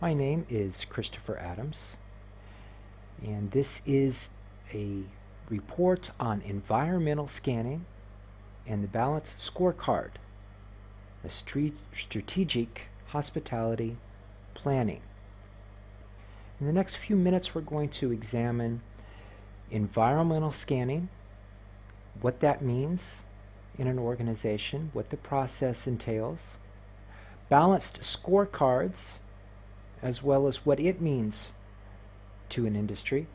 My name is Christopher Adams, and this is a report on environmental scanning and the balanced scorecard, a strategic hospitality planning. In the next few minutes, we're going to examine environmental scanning, what that means in an organization, what the process entails, balanced scorecards, as well as what it means to an industry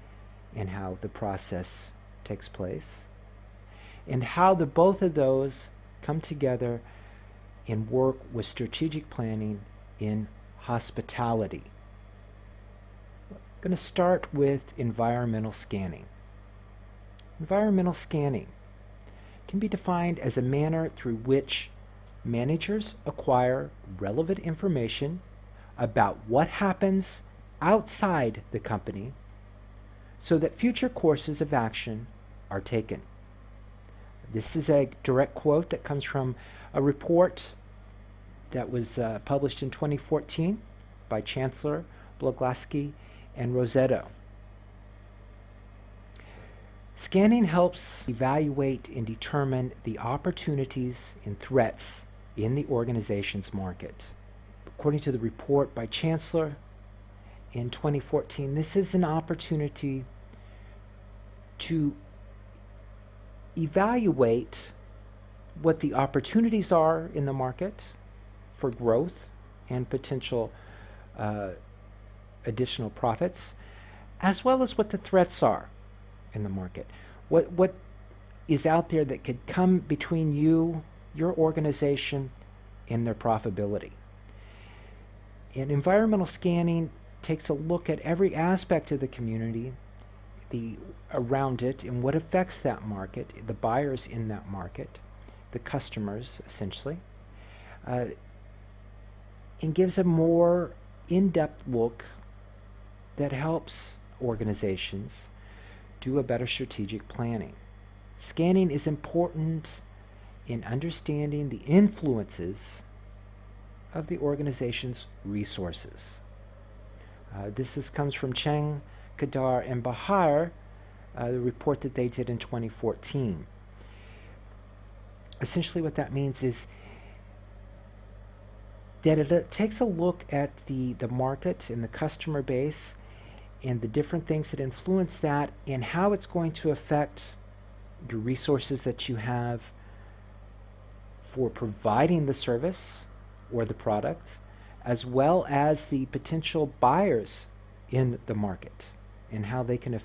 and how the process takes place, and how the both of those come together and work with strategic planning in hospitality. I'm going to start with environmental scanning. Environmental scanning can be defined as a manner through which managers acquire relevant information about what happens outside the company so that future courses of action are taken. This is a direct quote that comes from a report that was published in 2014 by Chancellor Blaglaski and Rosetto. Scanning helps evaluate and determine the opportunities and threats in the organization's market. According to the report by Chancellor in 2014, this is an opportunity to evaluate what the opportunities are in the market for growth and potential additional profits, as well as what the threats are in the market. What is out there that could come between you, your organization, and their profitability. And environmental scanning takes a look at every aspect of the community, around it, and what affects that market, the buyers in that market, the customers, essentially, and gives a more in-depth look that helps organizations do a better strategic planning. Scanning is important in understanding the influences of the organization's resources. This comes from Cheng, Kadar, and Bahar, the report that they did in 2014. Essentially what that means is that it takes a look at the market and the customer base and the different things that influence that and how it's going to affect your resources that you have for providing the service or the product, as well as the potential buyers in the market and how they can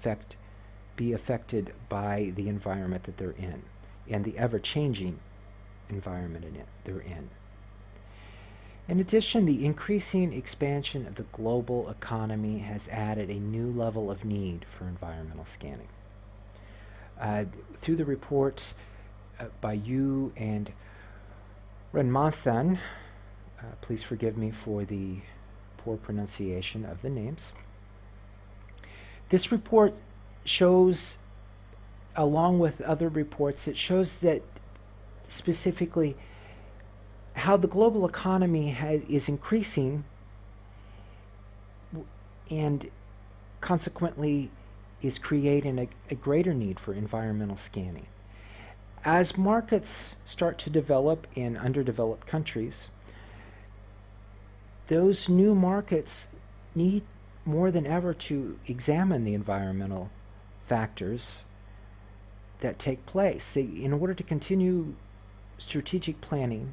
be affected by the environment that they're in and the ever-changing environment they're in. In addition, the increasing expansion of the global economy has added a new level of need for environmental scanning. Through the reports by you and Ranmanthan, please forgive me for the poor pronunciation of the names. This report shows, along with other reports, it shows that specifically how the global economy is increasing and consequently is creating a greater need for environmental scanning. As markets start to develop in underdeveloped countries, those new markets need more than ever to examine the environmental factors that take place. In order to continue strategic planning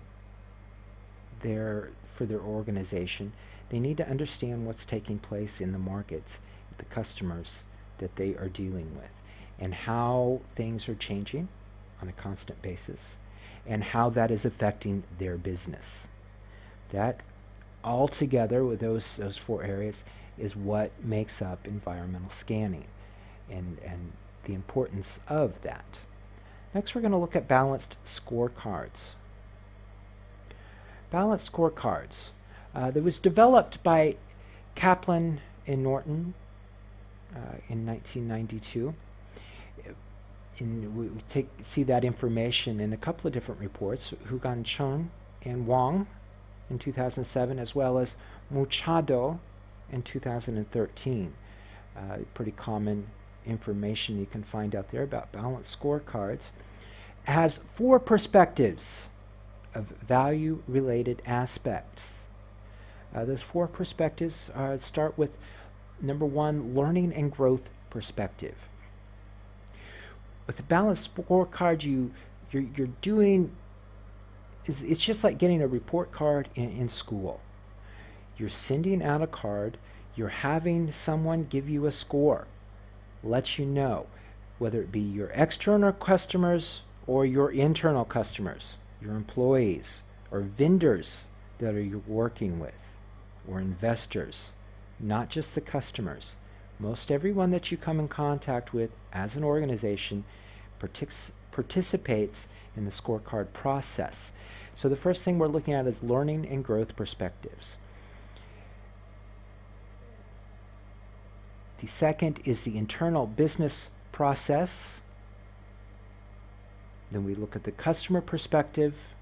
for their organization, they need to understand what's taking place in the markets, the customers that they are dealing with, and how things are changing on a constant basis, and how that is affecting their business. That all together with those four areas is what makes up environmental scanning and the importance of that. Next, we're going to look at balanced scorecards. Balanced scorecards. That was developed by Kaplan and Norton in 1992. And we see that information in a couple of different reports, Hugan Chun and Wang in 2007, as well as Machado and 2013. Pretty common information you can find out there about balanced scorecards. Has 4 perspectives of value-related aspects. Those 4 perspectives start with number 1, learning and growth perspective. With a balanced scorecard, you're doing, it's just like getting a report card in school. You're sending out a card, you're having someone give you a score, let you know, whether it be your external customers or your internal customers, your employees or vendors that you're working with, or investors, not just the customers. Most everyone that you come in contact with as an organization participates in the scorecard process. So the first thing we're looking at is learning and growth perspectives. The second is the internal business process. Then we look at the customer perspective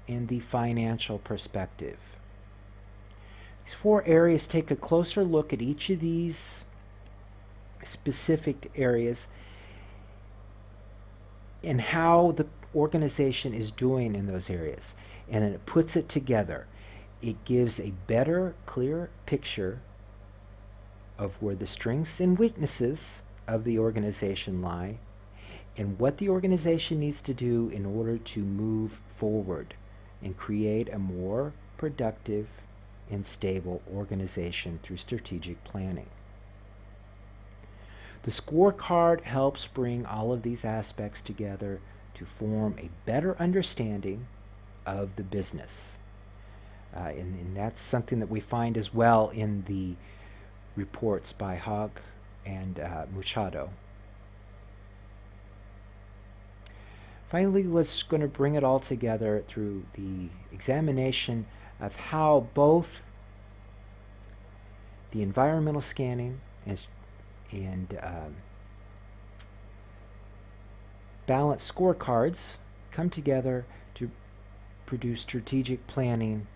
and the financial perspective. These 4 areas take a closer look at each of these specific areas and how the organization is doing in those areas. And then it puts it together. It gives a better, clear picture of where the strengths and weaknesses of the organization lie and what the organization needs to do in order to move forward and create a more productive and stable organization through strategic planning. The scorecard helps bring all of these aspects together to form a better understanding of the business. And that's something that we find as well in the reports by Hogg and Machado. Finally, let's going to bring it all together through the examination of how both the environmental scanning and balanced scorecards come together to produce strategic planning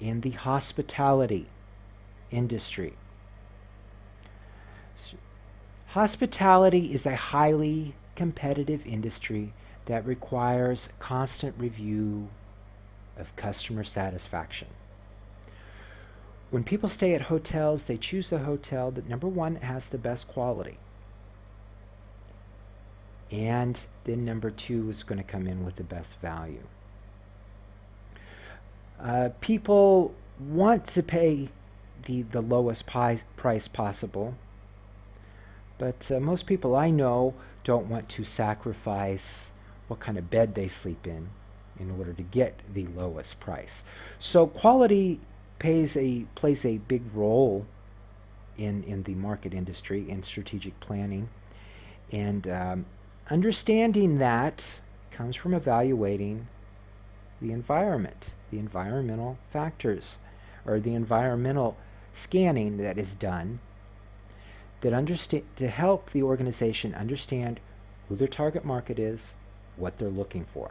in the hospitality industry. Hospitality is a highly competitive industry that requires constant review of customer satisfaction. When people stay at hotels, they choose a hotel that, number 1, has the best quality. And then number 2 is going to come in with the best value. People want to pay the lowest price possible, but most people I know don't want to sacrifice what kind of bed they sleep in order to get the lowest price. So quality plays a big role in the market industry and strategic planning. And understanding that comes from evaluating the environment, the environmental factors, or the environmental scanning that is done to help the organization understand who their target market is, what they're looking for.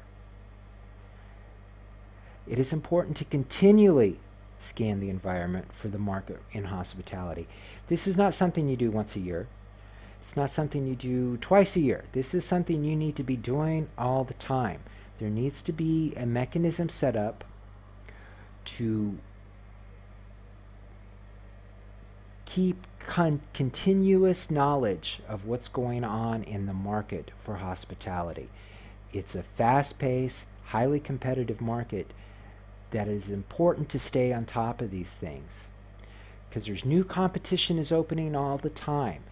It is important to continually scan the environment for the market in hospitality. This is not something you do once a year. It's not something you do twice a year. This is something you need to be doing all the time. There needs to be a mechanism set up to keep continuous knowledge of what's going on in the market for hospitality. It's a fast-paced, highly competitive market that is important to stay on top of these things because there's new competition is opening all the time.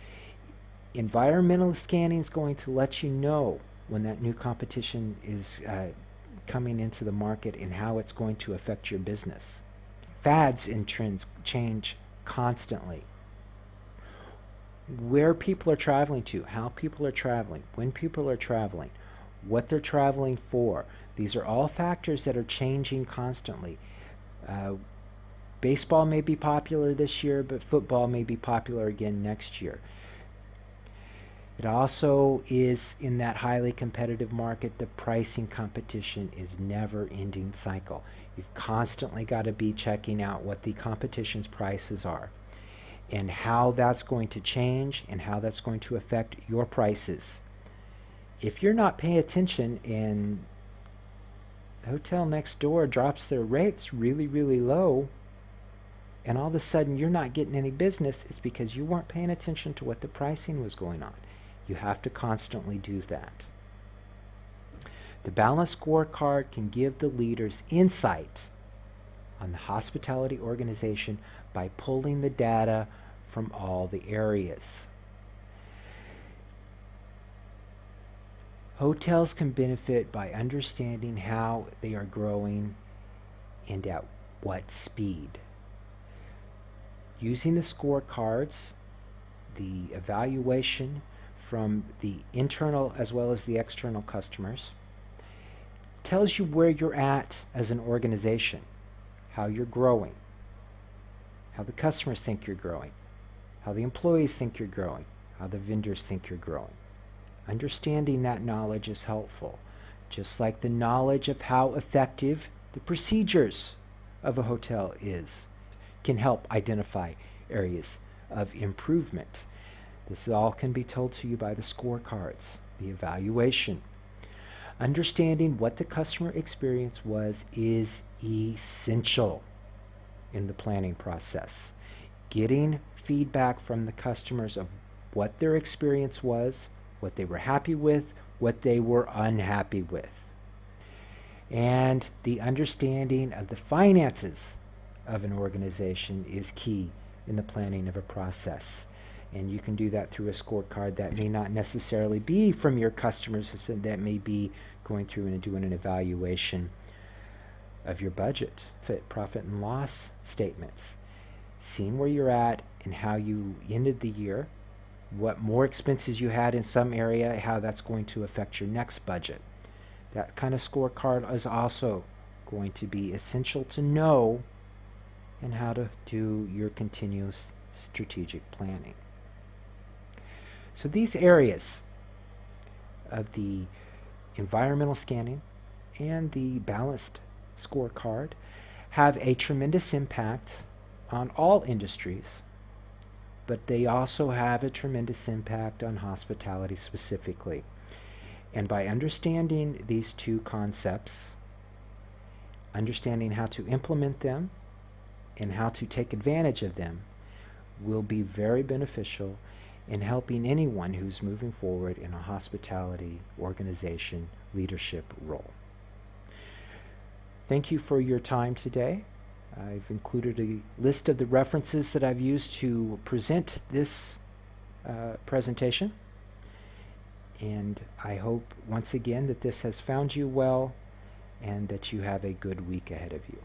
Environmental scanning is going to let you know when that new competition is coming into the market and how it's going to affect your business. Fads and trends change constantly. Where people are traveling to, how people are traveling, when people are traveling, what they're traveling for. These are all factors that are changing constantly. Baseball may be popular this year, but football may be popular again next year. It also is in that highly competitive market, the pricing competition is never-ending cycle. You've constantly got to be checking out what the competition's prices are and how that's going to change and how that's going to affect your prices. If you're not paying attention and the hotel next door drops their rates really, really low, and all of a sudden you're not getting any business, it's because you weren't paying attention to what the pricing was going on. You have to constantly do that. The balanced scorecard can give the leaders insight on the hospitality organization by pulling the data from all the areas. Hotels can benefit by understanding how they are growing and at what speed. Using the scorecards, the evaluation from the internal as well as the external customers, tells you where you're at as an organization, how you're growing, how the customers think you're growing, how the employees think you're growing, how the vendors think you're growing. Understanding that knowledge is helpful, just like the knowledge of how effective the procedures of a hotel can help identify areas of improvement. This all can be told to you by the scorecards, the evaluation. Understanding what the customer experience was is essential in the planning process. Getting feedback from the customers of what their experience was, what they were happy with, what they were unhappy with. And the understanding of the finances of an organization is key in the planning of a process. And you can do that through a scorecard that may not necessarily be from your customers, that may be going through and doing an evaluation of your budget, profit and loss statements, seeing where you're at and how you ended the year, what more expenses you had in some area, how that's going to affect your next budget. That kind of scorecard is also going to be essential to know and how to do your continuous strategic planning. So these areas of the environmental scanning and the balanced scorecard have a tremendous impact on all industries, but they also have a tremendous impact on hospitality specifically. And by understanding these two concepts, understanding how to implement them and how to take advantage of them will be very beneficial in helping anyone who's moving forward in a hospitality organization leadership role. Thank you for your time today. I've included a list of the references that I've used to present this presentation. And I hope once again that this has found you well and that you have a good week ahead of you.